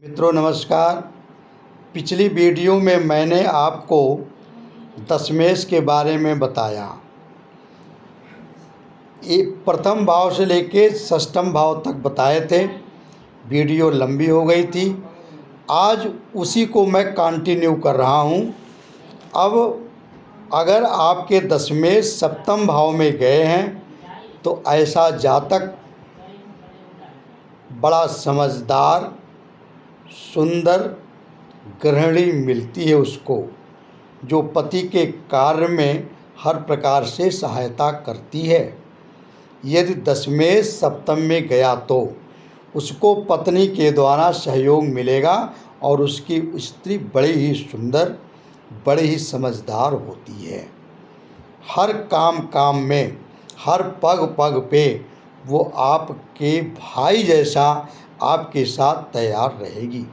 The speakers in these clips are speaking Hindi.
मित्रों नमस्कार। पिछली वीडियो में मैंने आपको दशमेश के बारे में बताया। एक प्रथम भाव से लेके षष्ठम भाव तक बताए थे। वीडियो लंबी हो गई थी। आज उसी को मैं कंटिन्यू कर रहा हूँ। अब अगर आपके दशमेश सप्तम भाव में गए हैं तो ऐसा जातक बड़ा समझदार, सुंदर गृहिणी मिलती है उसको, जो पति के कार्य में हर प्रकार से सहायता करती है। यदि दशमेश सप्तम में गया तो उसको पत्नी के द्वारा सहयोग मिलेगा और उसकी स्त्री बड़ी ही सुंदर, बड़ी ही समझदार होती है। हर काम में, हर पग पग पे वो आपके भाई जैसा आपके साथ तैयार रहेगी।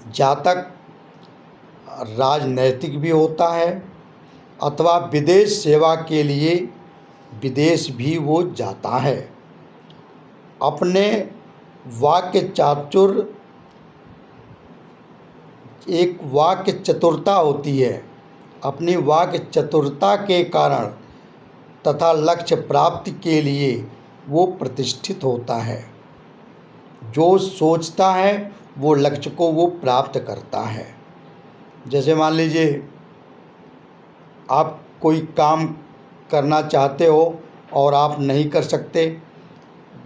जातक राजनैतिक भी होता है अथवा विदेश सेवा के लिए विदेश भी वो जाता है। अपने वाक्य चातुर्य, एक वाक्य चतुरता होती है। अपनी वाक्य चतुरता के कारण तथा लक्ष्य प्राप्ति के लिए वो प्रतिष्ठित होता है। जो सोचता है वो लक्ष्य को वो प्राप्त करता है। जैसे मान लीजिए आप कोई काम करना चाहते हो और आप नहीं कर सकते,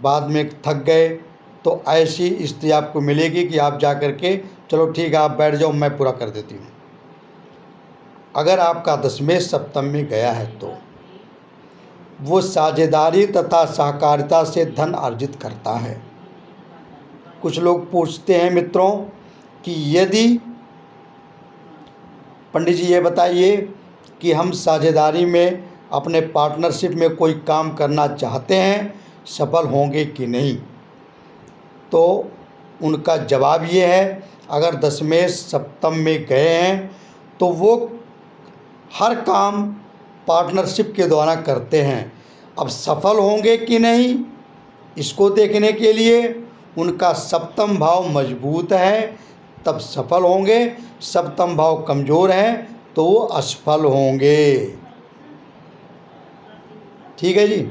बाद में थक गए, तो ऐसी स्थिति आपको मिलेगी कि आप जा कर के चलो ठीक है आप बैठ जाओ, मैं पूरा कर देती हूँ। अगर आपका दशमेश सप्तम में गया है तो वो साझेदारी तथा सहकारिता से धन अर्जित करता है। कुछ लोग पूछते हैं मित्रों कि यदि पंडित जी ये बताइए कि हम साझेदारी में, अपने पार्टनरशिप में कोई काम करना चाहते हैं, सफल होंगे कि नहीं। तो उनका जवाब ये है, अगर दशमेश सप्तम में गए हैं तो वो हर काम पार्टनरशिप के द्वारा करते हैं। अब सफल होंगे कि नहीं, इसको देखने के लिए उनका सप्तम भाव मजबूत है तब सफल होंगे, सप्तम भाव कमज़ोर है तो वो असफल होंगे। ठीक है जी।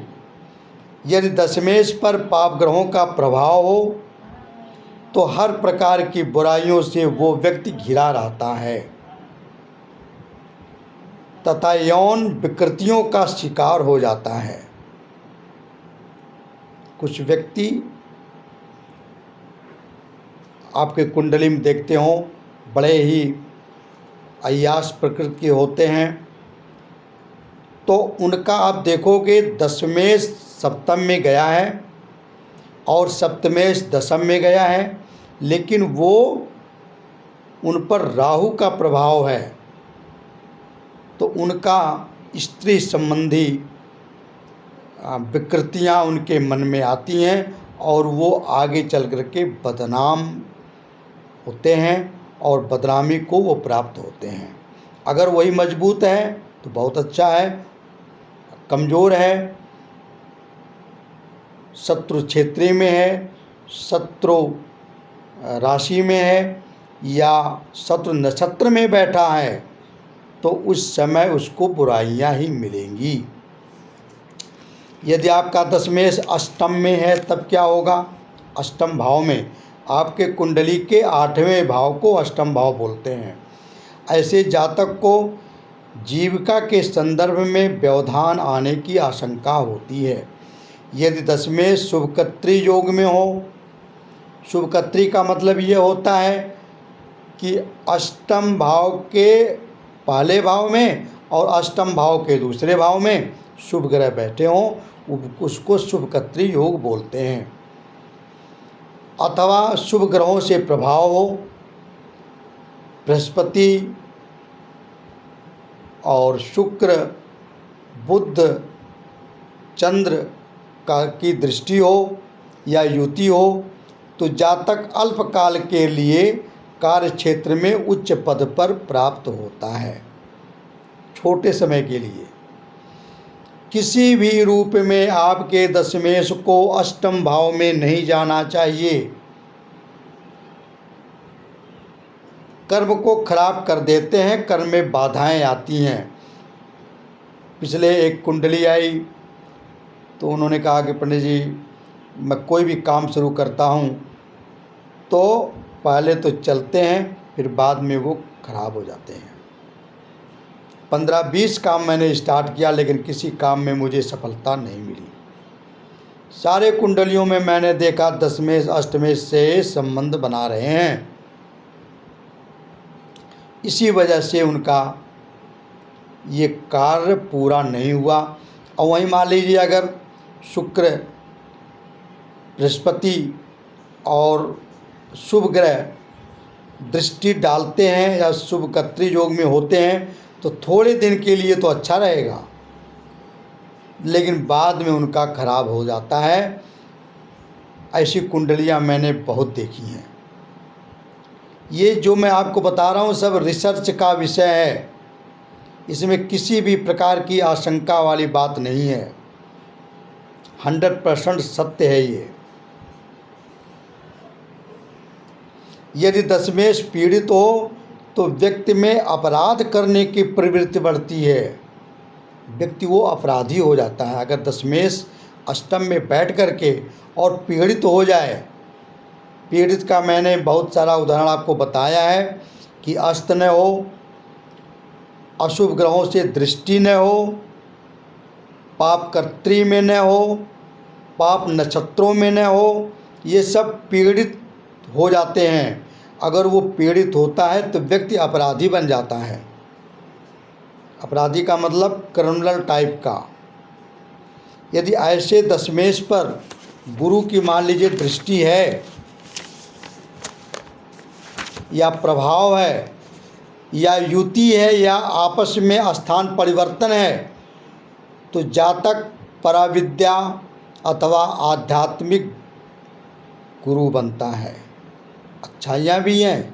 यदि दशमेश पर पाप ग्रहों का प्रभाव हो तो हर प्रकार की बुराइयों से वो व्यक्ति घिरा रहता है तथा यौन विकृतियों का शिकार हो जाता है। कुछ व्यक्ति आपके कुंडली में देखते हो बड़े ही अय्याश प्रकृति के होते हैं, तो उनका आप देखोगे दशमेश सप्तम में गया है और सप्तमेश दशम में गया है, लेकिन वो उन पर राहु का प्रभाव है, तो उनका स्त्री संबंधी विकृतियां उनके मन में आती हैं और वो आगे चल कर के बदनाम होते हैं और बदनामी को वो प्राप्त होते हैं। अगर वही मजबूत है तो बहुत अच्छा है, कमज़ोर है, शत्रु क्षेत्र में है, शत्रु राशि में है या शत्रु नक्षत्र में बैठा है, तो उस समय उसको बुराइयां ही मिलेंगी। यदि आपका दशमेश अष्टम में है तब क्या होगा। अष्टम भाव में, आपके कुंडली के 8वें भाव को अष्टम भाव बोलते हैं। ऐसे जातक को जीविका के संदर्भ में व्यवधान आने की आशंका होती है। यदि दशमेश शुभकत्री योग में हो, शुभकत्री का मतलब ये होता है कि अष्टम भाव के पहले भाव में और अष्टम भाव के दूसरे भाव में शुभ ग्रह बैठे हों, उसको शुभकत्री योग बोलते हैं। अथवा शुभ ग्रहों से प्रभाव हो, बृहस्पति और शुक्र, बुध, चंद्र की दृष्टि हो या युति हो, तो जातक अल्पकाल के लिए कार्य क्षेत्र में उच्च पद पर प्राप्त होता है। छोटे समय के लिए किसी भी रूप में आपके दशमेश को अष्टम भाव में नहीं जाना चाहिए। कर्म को खराब कर देते हैं, कर्म में बाधाएं आती हैं। पिछले एक कुंडली आई तो उन्होंने कहा कि पंडित जी मैं कोई भी काम शुरू करता हूँ तो पहले तो चलते हैं, फिर बाद में वो खराब हो जाते हैं। 15-20 काम मैंने स्टार्ट किया लेकिन किसी काम में मुझे सफलता नहीं मिली। सारे कुंडलियों में मैंने देखा दशमेश अष्टमेश से संबंध बना रहे हैं, इसी वजह से उनका ये कार्य पूरा नहीं हुआ। और वहीं मान लीजिए अगर शुक्र, बृहस्पति और शुभ ग्रह दृष्टि डालते हैं या शुभ कर्तृ योग में होते हैं तो थोड़े दिन के लिए तो अच्छा रहेगा, लेकिन बाद में उनका खराब हो जाता है। ऐसी कुंडलियां मैंने बहुत देखी हैं। ये जो मैं आपको बता रहा हूँ सब रिसर्च का विषय है, इसमें किसी भी प्रकार की आशंका वाली बात नहीं है, 100% सत्य है ये। यदि दशमेश पीड़ित हो तो व्यक्ति में अपराध करने की प्रवृत्ति बढ़ती है, व्यक्ति वो अपराधी हो जाता है। अगर दशमेश अष्टम में बैठ करके और पीड़ित हो जाए, पीड़ित का मैंने बहुत सारा उदाहरण आपको बताया है कि अस्त न हो, अशुभ ग्रहों से दृष्टि न हो, पाप कर्तृ में न हो, पाप नक्षत्रों में न हो, ये सब पीड़ित हो जाते हैं। अगर वो पीड़ित होता है तो व्यक्ति अपराधी बन जाता है। अपराधी का मतलब क्रिमिनल टाइप का। यदि ऐसे दशमेश पर गुरु की मान लीजिए दृष्टि है या प्रभाव है या युति है या आपस में स्थान परिवर्तन है तो जातक पराविद्या अथवा आध्यात्मिक गुरु बनता है। अच्छाइयाँ भी हैं।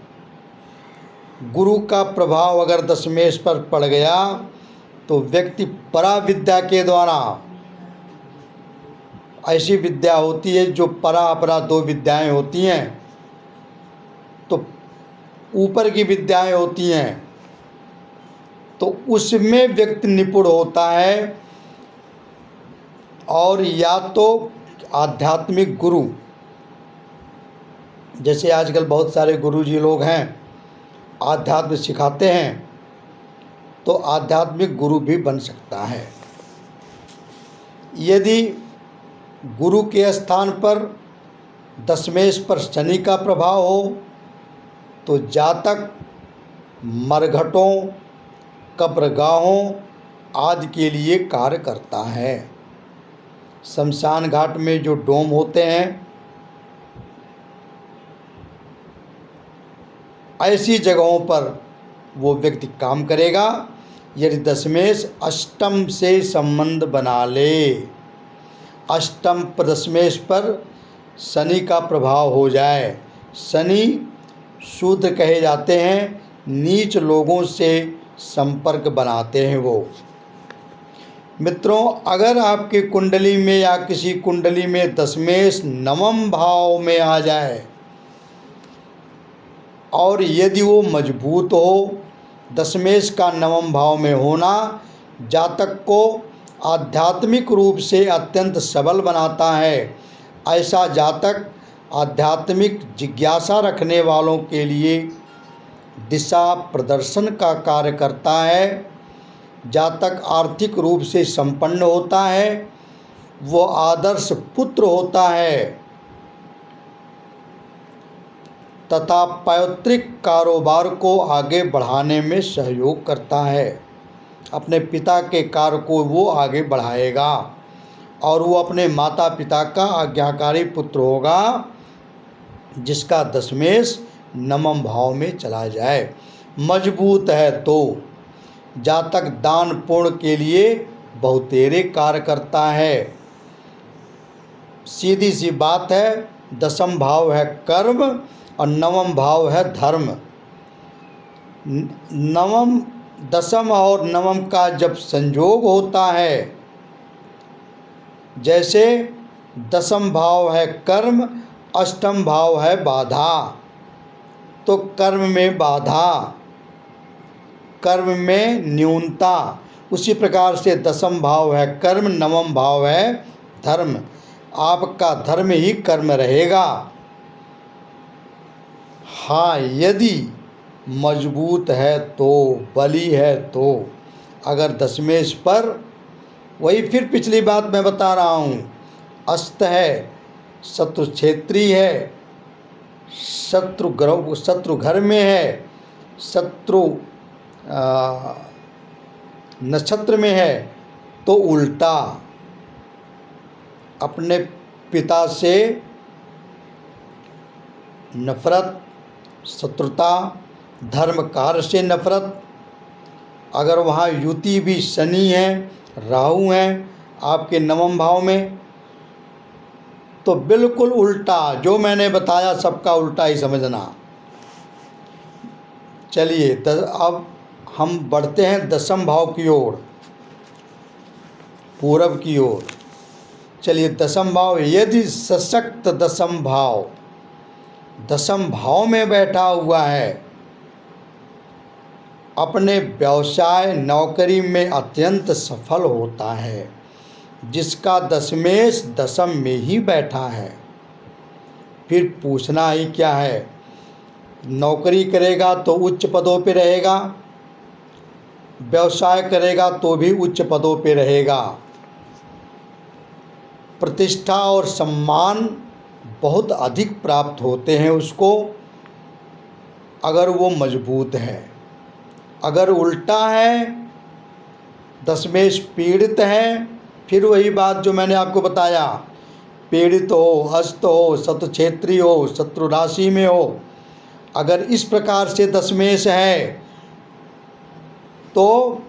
गुरु का प्रभाव अगर दशमेश पर पड़ गया तो व्यक्ति पराविद्या के द्वारा, ऐसी विद्या होती है जो परा अपरा 2 विद्याएं होती हैं, तो ऊपर की विद्याएं होती हैं तो उसमें व्यक्ति निपुण होता है। और या तो आध्यात्मिक गुरु, जैसे आजकल बहुत सारे गुरुजी लोग हैं आध्यात्म सिखाते हैं, तो आध्यात्मिक गुरु भी बन सकता है। यदि गुरु के स्थान पर दशमेश पर शनि का प्रभाव हो तो जातक मरघटों, कब्रगाहों आदि के लिए कार्य करता है। शमशान घाट में जो डोम होते हैं, ऐसी जगहों पर वो व्यक्ति काम करेगा यदि दशमेश अष्टम से संबंध बना ले। अष्टम दशमेश पर शनि का प्रभाव हो जाए। शनि शूद्र कहे जाते हैं, नीच लोगों से संपर्क बनाते हैं वो। मित्रों, अगर आपकी कुंडली में या किसी कुंडली में दशमेश नवम भाव में आ जाए और यदि वो मजबूत हो, दशमेश का नवम भाव में होना जातक को आध्यात्मिक रूप से अत्यंत सबल बनाता है। ऐसा जातक आध्यात्मिक जिज्ञासा रखने वालों के लिए दिशा प्रदर्शन का कार्य करता है। जातक आर्थिक रूप से संपन्न होता है, वो आदर्श पुत्र होता है तथा पैतृक कारोबार को आगे बढ़ाने में सहयोग करता है। अपने पिता के कार्य को वो आगे बढ़ाएगा और वो अपने माता पिता का आज्ञाकारी पुत्र होगा जिसका दशमेश नवम भाव में चला जाए। मजबूत है तो जातक दान पुण्य के लिए बहुतेरे कार्य करता है। सीधी सी बात है, दशम भाव है कर्म और नवम भाव है धर्म। नवम, दशम और नवम का जब संयोग होता है, जैसे दशम भाव है कर्म, अष्टम भाव है बाधा, तो कर्म में बाधा, कर्म में न्यूनता। उसी प्रकार से दसम भाव है कर्म, नवम भाव है धर्म। आपका धर्म ही कर्म रहेगा। हाँ, यदि मजबूत है तो, बली है तो। अगर दशमेश पर, वही फिर पिछली बात मैं बता रहा हूँ, अस्त है, शत्रु क्षेत्री है, शत्रु घर में है, शत्रु नक्षत्र में है, तो उल्टा अपने पिता से नफरत, शत्रुता, धर्म कार्य से नफरत। अगर वहाँ युति भी शनि है, राहु हैं आपके नवम भाव में, तो बिल्कुल उल्टा जो मैंने बताया सबका उल्टा ही समझना। चलिए अब हम बढ़ते हैं दसम भाव की ओर, पूरब की ओर। चलिए दसम भाव, यदि सशक्त दसम भाव दसम भाव में बैठा हुआ है, अपने व्यवसाय नौकरी में अत्यंत सफल होता है। जिसका दशमेश दसम में ही बैठा है, फिर पूछना ही क्या है। नौकरी करेगा तो उच्च पदों पे रहेगा, व्यवसाय करेगा तो भी उच्च पदों पे रहेगा। प्रतिष्ठा और सम्मान बहुत अधिक प्राप्त होते हैं उसको, अगर वो मजबूत है। अगर उल्टा है, दशमेश पीड़ित है, फिर वही बात जो मैंने आपको बताया, पीड़ित हो, अस्त हो, शत्रु क्षेत्री हो, शत्रु राशि में हो, अगर इस प्रकार से दशमेश है तो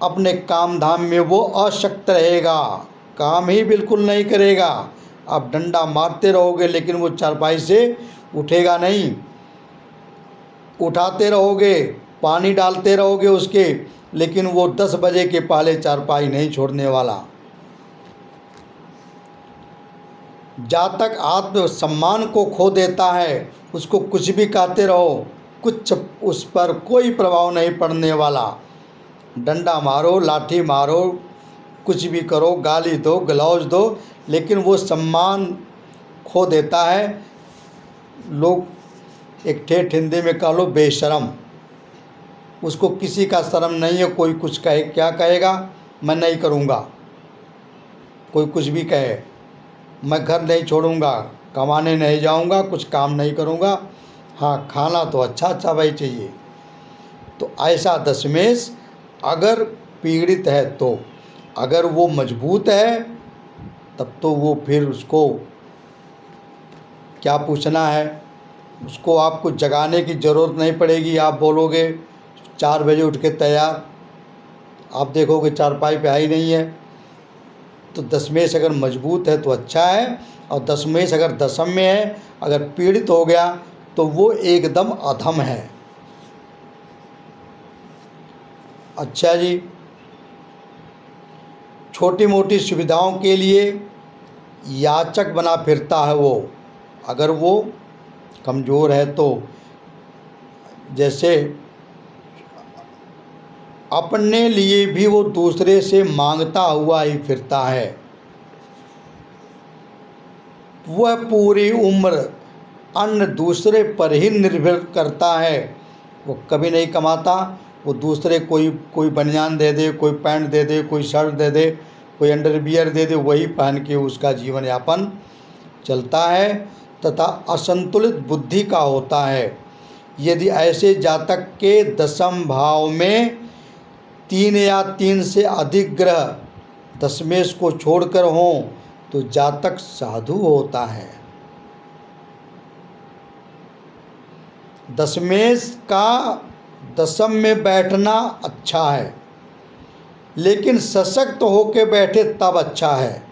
अपने काम धाम में वो अशक्त रहेगा, काम ही बिल्कुल नहीं करेगा। आप डंडा मारते रहोगे लेकिन वो चारपाई से उठेगा नहीं, उठाते रहोगे, पानी डालते रहोगे उसके, लेकिन वो 10 बजे के पहले चारपाई नहीं छोड़ने वाला। जातक आत्मसम्मान को खो देता है, उसको कुछ भी कहते रहो, कुछ उस पर कोई प्रभाव नहीं पड़ने वाला। डंडा मारो, लाठी मारो, कुछ भी करो, गाली दो, गलौज दो, लेकिन वो सम्मान खो देता है। लोग एक ठेठ हिंदी में कह लो बेशरम, उसको किसी का शर्म नहीं है। कोई कुछ कहे, क्या कहेगा, मैं नहीं करूँगा। कोई कुछ भी कहे, मैं घर नहीं छोड़ूंगा, कमाने नहीं जाऊंगा, कुछ काम नहीं करूंगा, हाँ खाना तो अच्छा अच्छा भाई चाहिए। तो ऐसा दशमेश अगर पीड़ित है तो, अगर वो मजबूत है तब तो वो फिर उसको क्या पूछना है, उसको आपको जगाने की ज़रूरत नहीं पड़ेगी। आप बोलोगे 4 बजे उठ के तैयार, आप देखोगे चारपाई पे ही नहीं है। तो दशमेश अगर मजबूत है तो अच्छा है, और दशमेश अगर दशम में है, अगर पीड़ित हो गया तो वो एकदम अधम है। अच्छा जी, छोटी मोटी सुविधाओं के लिए याचक बना फिरता है वो, अगर वो कमज़ोर है तो। जैसे अपने लिए भी वो दूसरे से मांगता हुआ ही फिरता है। वह पूरी उम्र अन्न दूसरे पर ही निर्भर करता है, वो कभी नहीं कमाता। वो दूसरे कोई बनियान दे दे, कोई पैंट दे दे, कोई शर्ट दे दे, कोई अंडरवियर दे दे, वही पहन के उसका जीवन यापन चलता है, तथा असंतुलित बुद्धि का होता है। यदि ऐसे जातक के दशम भाव में 3 या 3 से अधिक ग्रह दशमेश को छोड़कर हों तो जातक साधु होता है। दशमेश का दशम में बैठना अच्छा है, लेकिन सशक्त होके बैठे तब अच्छा है।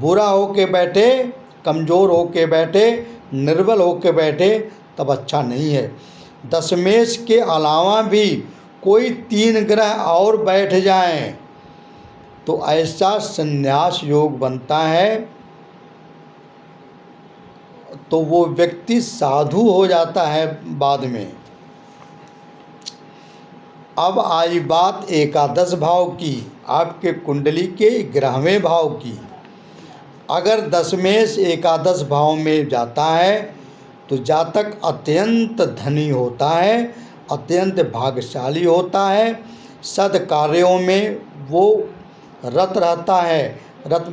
बुरा होके बैठे, कमज़ोर होके बैठे, निर्बल होके बैठे तब अच्छा नहीं है। दशमेश के अलावा भी कोई 3 ग्रह और बैठ जाएं तो ऐसा संन्यास योग बनता है। तो वो व्यक्ति साधु हो जाता है बाद में। अब आई बात एकादश भाव की, आपके कुंडली के 11वें भाव की। अगर दशमेश एकादश भाव में जाता है तो जातक अत्यंत धनी होता है, अत्यंत भाग्यशाली होता है, सद्कार्यों में वो रत रहता है। रत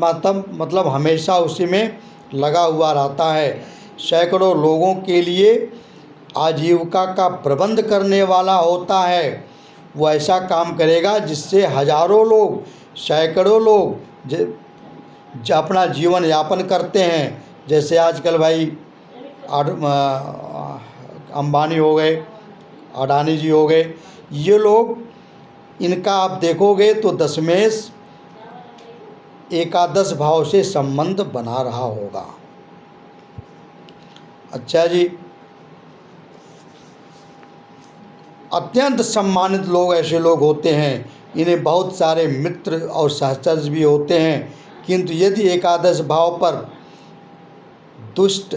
मतलब हमेशा उसी में लगा हुआ रहता है। सैकड़ों लोगों के लिए आजीविका का प्रबंध करने वाला होता है। वो ऐसा काम करेगा जिससे हजारों लोग, सैकड़ों लोग अपना जीवन यापन करते हैं। जैसे आजकल भाई अंबानी हो गए, अडानी जी हो गए, ये लोग, इनका आप देखोगे तो दशमेश एकादश भाव से संबंध बना रहा होगा। अच्छा जी, अत्यंत सम्मानित लोग ऐसे लोग होते हैं, इन्हें बहुत सारे मित्र और सहचर्य भी होते हैं। किंतु यदि एकादश भाव पर दुष्ट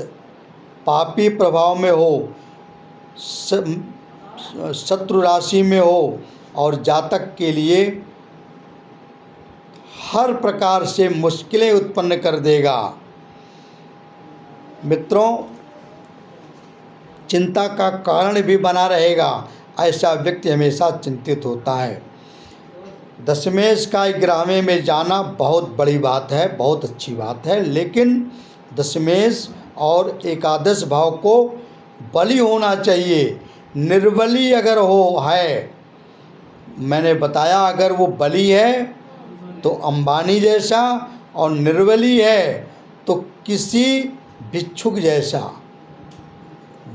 पापी प्रभाव में हो, शत्रु राशि में हो और जातक के लिए हर प्रकार से मुश्किलें उत्पन्न कर देगा। मित्रों, चिंता का कारण भी बना रहेगा। ऐसा व्यक्ति हमेशा चिंतित होता है। दशमेश का 11वें में जाना बहुत बड़ी बात है, बहुत अच्छी बात है, लेकिन दशमेश और एकादश भाव को बली होना चाहिए। निर्बली अगर है, मैंने बताया, अगर वो बली है तो अंबानी जैसा, और निर्बली है तो किसी भिक्षुक जैसा।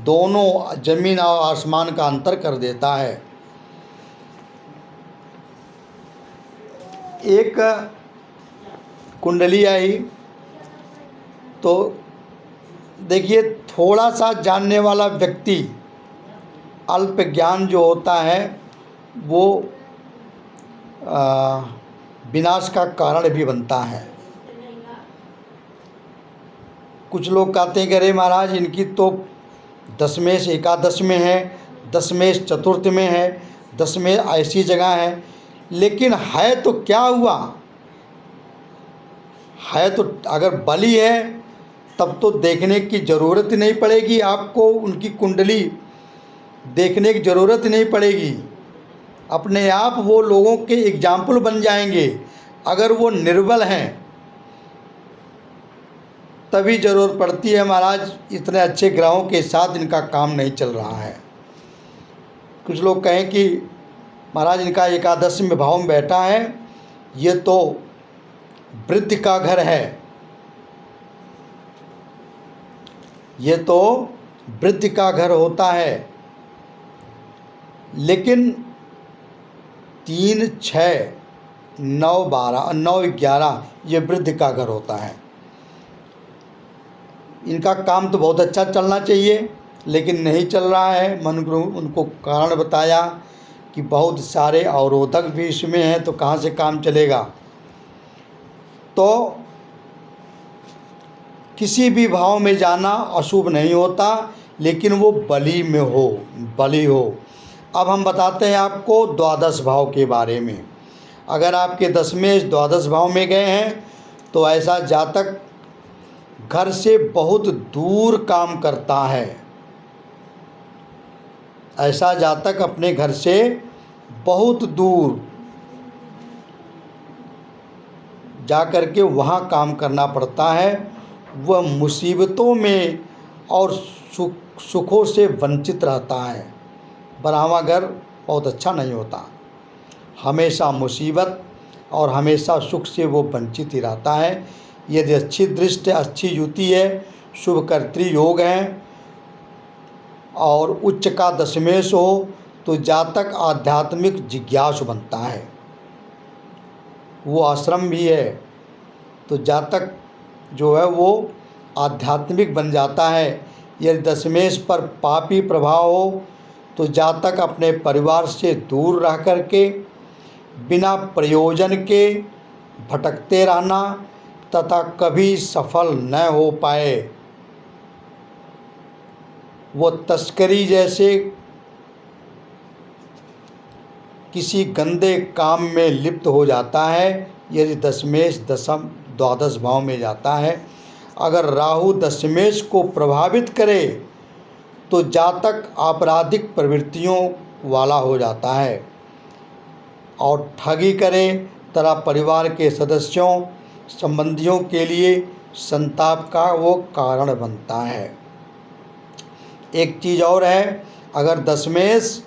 दोनों जमीन और आसमान का अंतर कर देता है। एक कुंडली आई तो देखिए, थोड़ा सा जानने वाला व्यक्ति, अल्प ज्ञान जो होता है वो विनाश का कारण भी बनता है। कुछ लोग कहते हैं कि अरे महाराज, इनकी तो दशमेश एकादश में है, दशमेश चतुर्थ में है, दशमेश ऐसी जगह है। लेकिन है तो क्या हुआ? है तो, अगर बली है तब तो देखने की ज़रूरत ही नहीं पड़ेगी आपको, उनकी कुंडली देखने की ज़रूरत नहीं पड़ेगी। अपने आप वो लोगों के एग्जाम्पल बन जाएंगे। अगर वो निर्बल हैं तभी ज़रूरत पड़ती है, महाराज इतने अच्छे ग्रहों के साथ इनका काम नहीं चल रहा है। कुछ लोग कहें कि महाराज इनका एकादश में भाव में बैठा है, ये तो वृद्धि का घर है, ये तो वृद्धि का घर होता है। लेकिन 3, 6, 9, 12, 9, 11 ये वृद्धि का घर होता है। इनका काम तो बहुत अच्छा चलना चाहिए, लेकिन नहीं चल रहा है। उनको कारण बताया कि बहुत सारे अवरोधक भी इसमें हैं, तो कहाँ से काम चलेगा। तो किसी भी भाव में जाना अशुभ नहीं होता, लेकिन वो बली में हो, बली हो। अब हम बताते हैं आपको द्वादश भाव के बारे में। अगर आपके दशमेश द्वादश भाव में गए हैं तो ऐसा जातक घर से बहुत दूर काम करता है। ऐसा जातक अपने घर से बहुत दूर जा कर के वहाँ काम करना पड़ता है। वह मुसीबतों में और सुखों से वंचित रहता है। 12वां घर बहुत अच्छा नहीं होता, हमेशा मुसीबत और हमेशा सुख से वो वंचित ही रहता है। यदि अच्छी दृष्टि, अच्छी युति है, शुभ कर्तृ योग हैं और उच्च का दशमेश हो तो जातक आध्यात्मिक जिज्ञासु बनता है। वो आश्रम भी है तो जातक जो है वो आध्यात्मिक बन जाता है। यदि दशमेश पर पापी प्रभाव हो तो जातक अपने परिवार से दूर रह कर के बिना प्रयोजन के भटकते रहना तथा कभी सफल न हो पाए। वो तस्करी जैसे किसी गंदे काम में लिप्त हो जाता है यदि दशमेश दशम द्वादश भाव में जाता है। अगर राहु दशमेश को प्रभावित करे तो जातक आपराधिक प्रवृत्तियों वाला हो जाता है और ठगी करे तथा परिवार के सदस्यों संबंधियों के लिए संताप का वो कारण बनता है। एक चीज़ और है, अगर दशमेश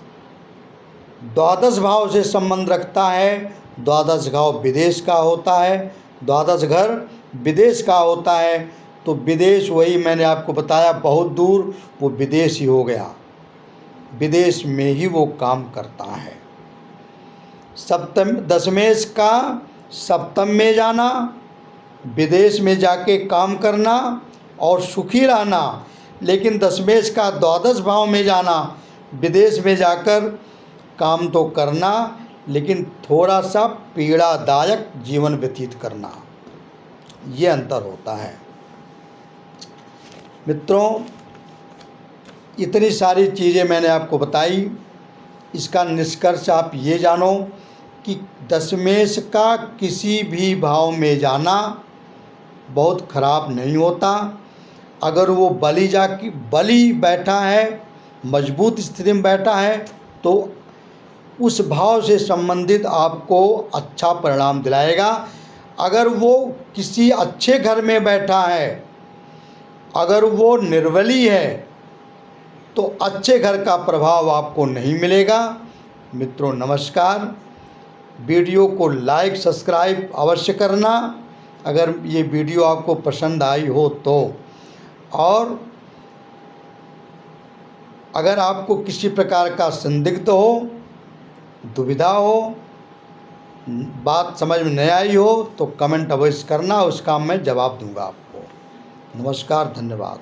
द्वादश भाव से संबंध रखता है, द्वादश भाव विदेश का होता है, द्वादश घर विदेश का होता है, तो विदेश वही मैंने आपको बताया बहुत दूर, वो विदेश ही हो गया, विदेश में ही वो काम करता है। सप्तम दशमेश का सप्तम में जाना, विदेश में जाके काम करना और सुखी रहना, लेकिन दशमेश का द्वादश भाव में जाना, विदेश में जाकर काम तो करना लेकिन थोड़ा सा पीड़ादायक जीवन व्यतीत करना, ये अंतर होता है। मित्रों, इतनी सारी चीज़ें मैंने आपको बताई, इसका निष्कर्ष आप ये जानो कि दशमेश का किसी भी भाव में जाना बहुत खराब नहीं होता। अगर वो बली बैठा है, मजबूत स्थिति में बैठा है, तो उस भाव से संबंधित आपको अच्छा परिणाम दिलाएगा। अगर वो किसी अच्छे घर में बैठा है, अगर वो निर्बली है, तो अच्छे घर का प्रभाव आपको नहीं मिलेगा। मित्रों नमस्कार, वीडियो को लाइक सब्सक्राइब अवश्य करना अगर ये वीडियो आपको पसंद आई हो तो, और अगर आपको किसी प्रकार का संदिग्ध हो, दुविधा हो, बात समझ में नहीं आई हो तो कमेंट अवश्य करना, उसका मैं जवाब दूंगा आपको। नमस्कार, धन्यवाद।